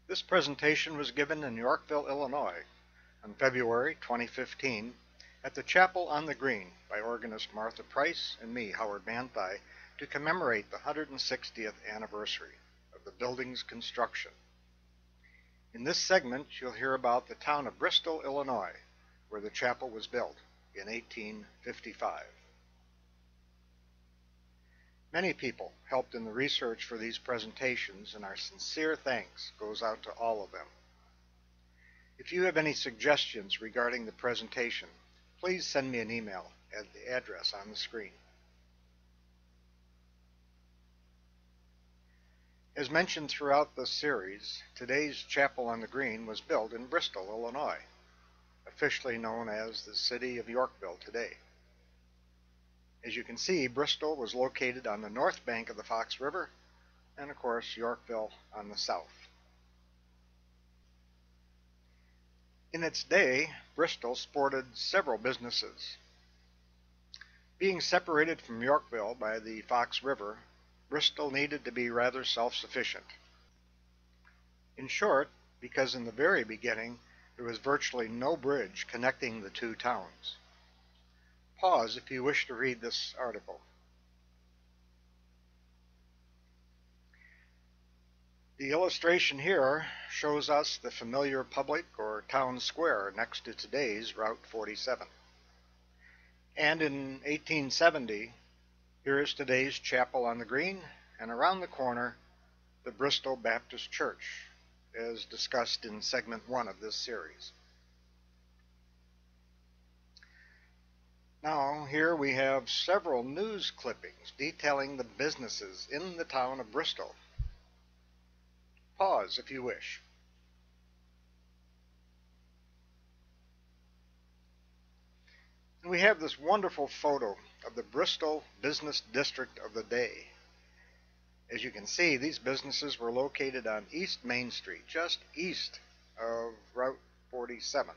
This presentation was given in Yorkville, Illinois on February 2015 at the Chapel on the Green by organist Martha Price and me, Howard Manthei, to commemorate the 160th anniversary of the building's construction. In this segment, you'll hear about the town of Bristol, Illinois, where the chapel was built in 1855. Many people helped in the research for these presentations, and our sincere thanks goes out to all of them. If you have any suggestions regarding the presentation, please send me an email at the address on the screen. As mentioned throughout this series, today's Chapel on the Green was built in Bristol, Illinois, officially known as the city of Yorkville today. As you can see, Bristol was located on the north bank of the Fox River, and of course Yorkville on the south. In its day, Bristol sported several businesses. Being separated from Yorkville by the Fox River, Bristol needed to be rather self-sufficient. In short, because in the very beginning there was virtually no bridge connecting the two towns. Pause if you wish to read this article. The illustration here shows us the familiar public or town square next to today's Route 47. And in 1870, here is today's Chapel on the Green, and around the corner, the Bristol Baptist Church, as discussed in segment 1 of this series. Now, here we have several news clippings detailing the businesses in the town of Bristol. Pause if you wish. And we have this wonderful photo of the Bristol business district of the day. As you can see, these businesses were located on East Main Street, just east of Route 47.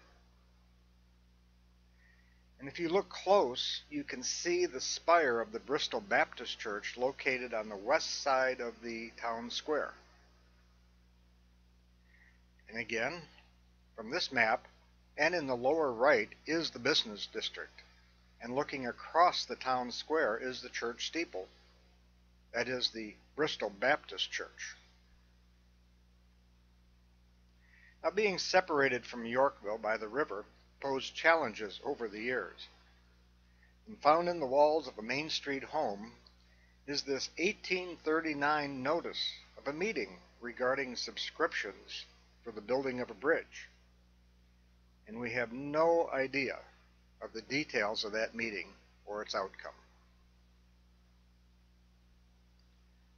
And if you look close, you can see the spire of the Bristol Baptist Church located on the west side of the town square. And again, from this map, and in the lower right is the business district. And looking across the town square is the church steeple. That is the Bristol Baptist Church. Now, being separated from Yorkville by the river posed challenges over the years. And found in the walls of a Main Street home is this 1839 notice of a meeting regarding subscriptions for the building of a bridge. And we have no idea of the details of that meeting or its outcome.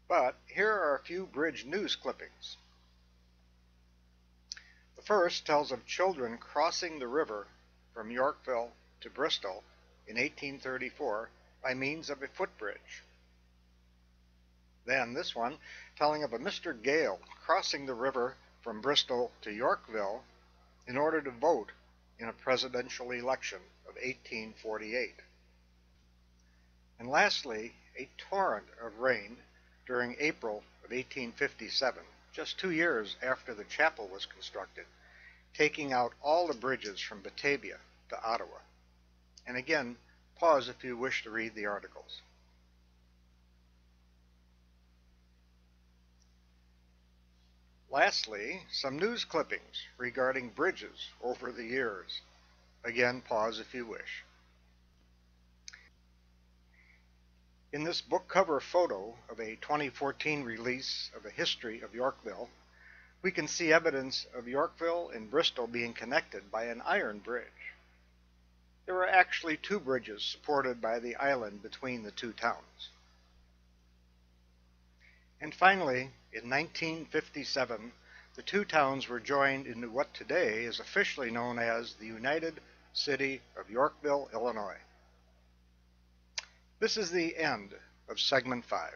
But here are a few bridge news clippings. The first tells of children crossing the river from Yorkville to Bristol in 1834 by means of a footbridge. Then this one telling of a Mr. Gale crossing the river from Bristol to Yorkville in order to vote in a presidential election of 1848. And lastly, a torrent of rain during April of 1857, just 2 years after the chapel was constructed, taking out all the bridges from Batavia to Ottawa. And again, pause if you wish to read the articles. Lastly, some news clippings regarding bridges over the years. Again, pause if you wish. In this book cover photo of a 2014 release of A History of Yorkville, we can see evidence of Yorkville and Bristol being connected by an iron bridge. There were actually 2 bridges supported by the island between the two towns. And finally, in 1957, the two towns were joined into what today is officially known as the United City of Yorkville, Illinois. This is the end of segment 5.